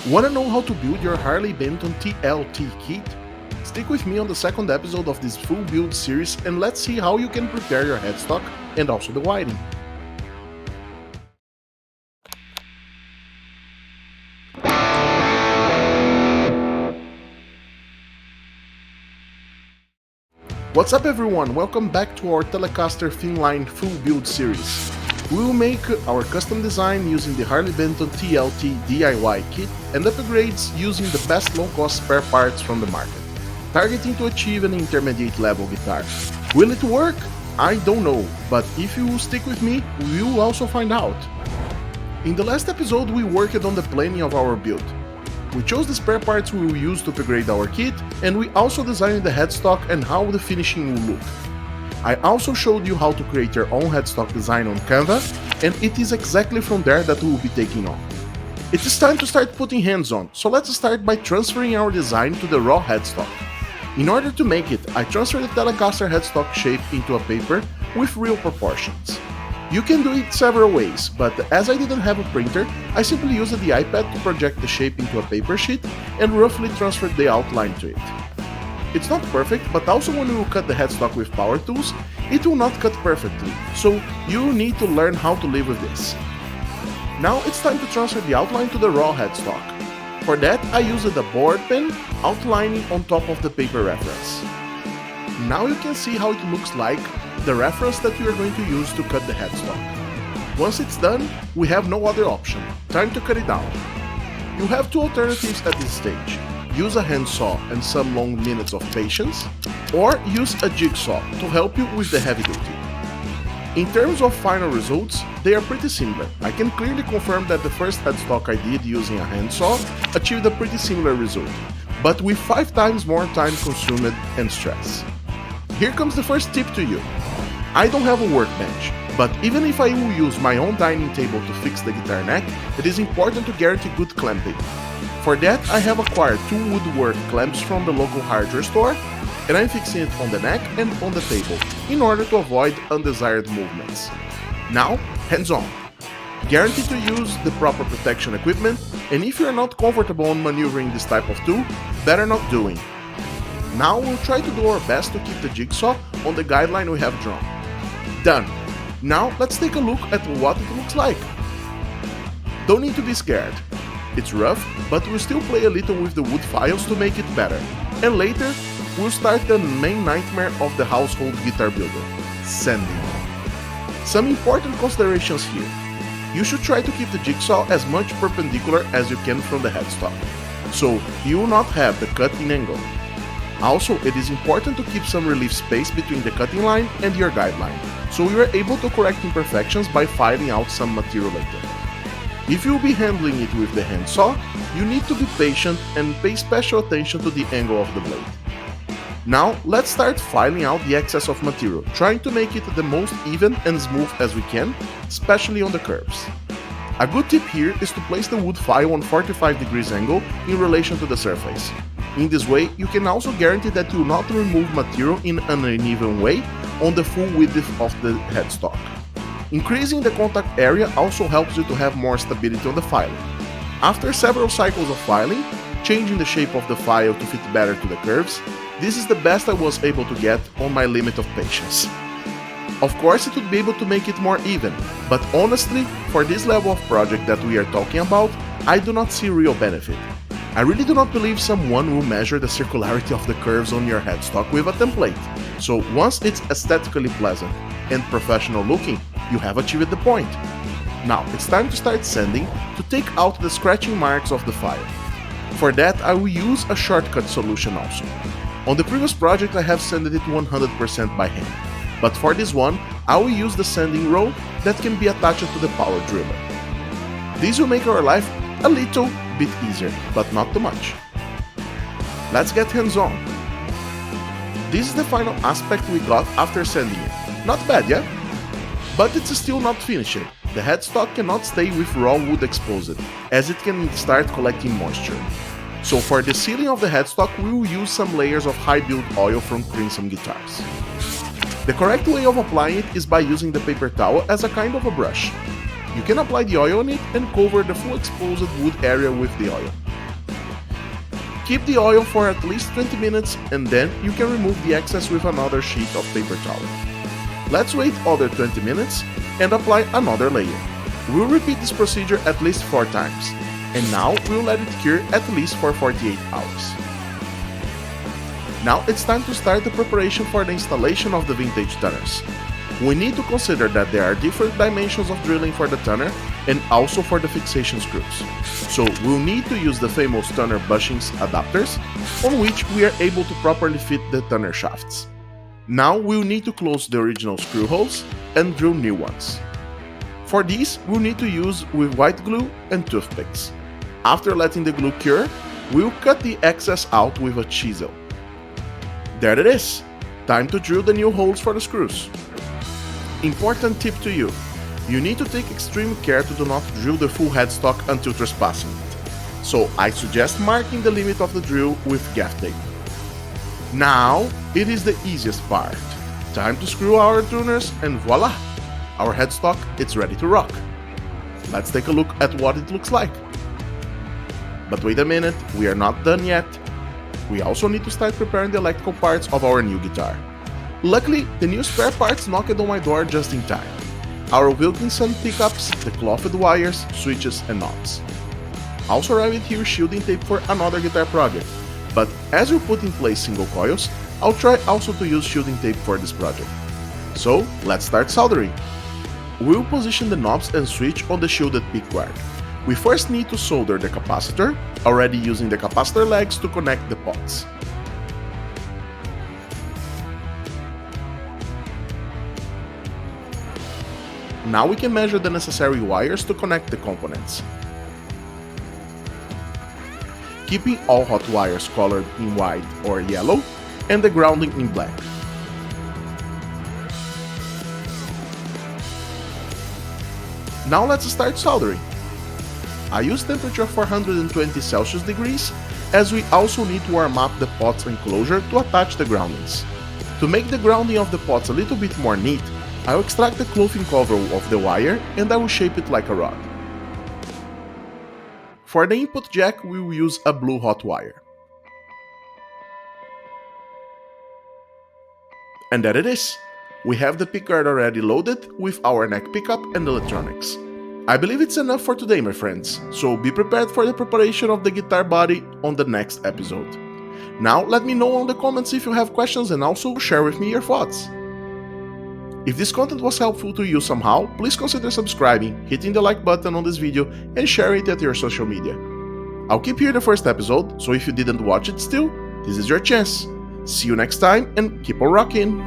Wanna know how to build your Harley Benton TL-T Kit? Stick with me on the second episode of this full build series and let's see how you can prepare your headstock and also the whiting. What's up everyone, welcome back to our Telecaster thin line full build series. We will make our custom design using the Harley Benton TL-T DIY kit and upgrades using the best low-cost spare parts from the market, targeting to achieve an intermediate level guitar. Will it work? I don't know, but if you will stick with me, we will also find out. In the last episode we worked on the planning of our build. We chose the spare parts we will use to upgrade our kit, and we also designed the headstock and how the finishing will look. I also showed you how to create your own headstock design on Canva, and it is exactly from there that we will be taking on. It is time to start putting hands on, so let's start by transferring our design to the raw headstock. In order to make it, I transferred the Telecaster headstock shape into a paper with real proportions. You can do it several ways, but as I didn't have a printer, I simply used the iPad to project the shape into a paper sheet and roughly transferred the outline to it. It's not perfect, but also when you cut the headstock with power tools, it will not cut perfectly, so you need to learn how to live with this. Now it's time to transfer the outline to the raw headstock. For that, I used a board pen outlining on top of the paper reference. Now you can see how it looks like the reference that we are going to use to cut the headstock. Once it's done, we have no other option. Time to cut it down. You have two alternatives at this stage. Use a handsaw and some long minutes of patience, or use a jigsaw to help you with the heavy duty. In terms of final results, they are pretty similar. I can clearly confirm that the first headstock I did using a handsaw achieved a pretty similar result, but with 5 times more time consumed and stress. Here comes the first tip to you. I don't have a workbench, but even if I will use my own dining table to fix the guitar neck, it is important to guarantee good clamping. For that, I have acquired 2 Woodwork clamps from the local hardware store, and I'm fixing it on the neck and on the table, in order to avoid undesired movements. Now, hands on. Guarantee to use the proper protection equipment, and if you're not comfortable on maneuvering this type of tool, better not doing. Now we'll try to do our best to keep the jigsaw on the guideline we have drawn. Done. Now let's take a look at what it looks like. Don't need to be scared. It's rough, but we'll still play a little with the wood files to make it better. And later, we'll start the main nightmare of the household guitar builder, sanding. Some important considerations here. You should try to keep the jigsaw as much perpendicular as you can from the headstock, so you will not have the cutting angle. Also, it is important to keep some relief space between the cutting line and your guideline, so you are able to correct imperfections by filing out some material later. If you will be handling it with the handsaw, you need to be patient and pay special attention to the angle of the blade. Now, let's start filing out the excess of material, trying to make it the most even and smooth as we can, especially on the curves. A good tip here is to place the wood file on 45 degrees angle in relation to the surface. In this way, you can also guarantee that you will not remove material in an uneven way on the full width of the headstock. Increasing the contact area also helps you to have more stability on the filing. After several cycles of filing, changing the shape of the file to fit better to the curves, this is the best I was able to get on my limit of patience. Of course, it would be able to make it more even, but honestly, for this level of project that we are talking about, I do not see real benefit. I really do not believe someone will measure the circularity of the curves on your headstock with a template, so once it's aesthetically pleasant and professional looking, you have achieved the point. Now it's time to start sanding to take out the scratching marks of the file. For that, I will use a shortcut solution also. On the previous project I have sanded it 100% by hand, but for this one I will use the sanding roll that can be attached to the power driller. This will make our life a little bit easier, but not too much. Let's get hands on. This is the final aspect we got after sanding it. Not bad, yeah? But it's still not finished. The headstock cannot stay with raw wood exposed, as it can start collecting moisture. So for the sealing of the headstock, we will use some layers of high build oil from Crimson Guitars. The correct way of applying it is by using the paper towel as a kind of a brush. You can apply the oil on it and cover the full exposed wood area with the oil. Keep the oil for at least 20 minutes and then you can remove the excess with another sheet of paper towel. Let's wait other 20 minutes and apply another layer. We'll repeat this procedure at least 4 times. And now we'll let it cure at least for 48 hours. Now it's time to start the preparation for the installation of the vintage tonners. We need to consider that there are different dimensions of drilling for the tonner and also for the fixation screws. So we'll need to use the famous tonner bushings adapters on which we are able to properly fit the tonner shafts. Now we'll need to close the original screw holes and drill new ones. For these, we'll need to use with white glue and toothpicks. After letting the glue cure, we'll cut the excess out with a chisel. There it is! Time to drill the new holes for the screws. Important tip to you: you need to take extreme care to do not drill the full headstock until trespassing it. So I suggest marking the limit of the drill with gaff tape. Now it is the easiest part. Time to screw our tuners and voila! Our headstock is ready to rock. Let's take a look at what it looks like. But wait a minute, we are not done yet. We also need to start preparing the electrical parts of our new guitar. Luckily, the new spare parts knocked on my door just in time. Our Wilkinson pickups, the clothed wires, switches and knobs. Also arrived here shielding tape for another guitar project, but as we put in place single coils, I'll try also to use shielding tape for this project. So let's start soldering. We'll position the knobs and switch on the shielded pickguard. We first need to solder the capacitor, already using the capacitor legs to connect the pots. Now we can measure the necessary wires to connect the components. Keeping all hot wires colored in white or yellow and the grounding in black. Now let's start soldering. I use temperature 420 Celsius degrees, as we also need to warm up the pot's enclosure to attach the groundings. To make the grounding of the pots a little bit more neat, I'll extract the clothing cover of the wire and I will shape it like a rod. For the input jack, we will use a blue hot wire. And there it is! We have the pickguard already loaded with our neck pickup and electronics. I believe it's enough for today, my friends, so be prepared for the preparation of the guitar body on the next episode. Now let me know in the comments if you have questions and also share with me your thoughts. If this content was helpful to you somehow, please consider subscribing, hitting the like button on this video and share it at your social media. I'll keep here the first episode, so if you didn't watch it still, this is your chance. See you next time and keep on rocking!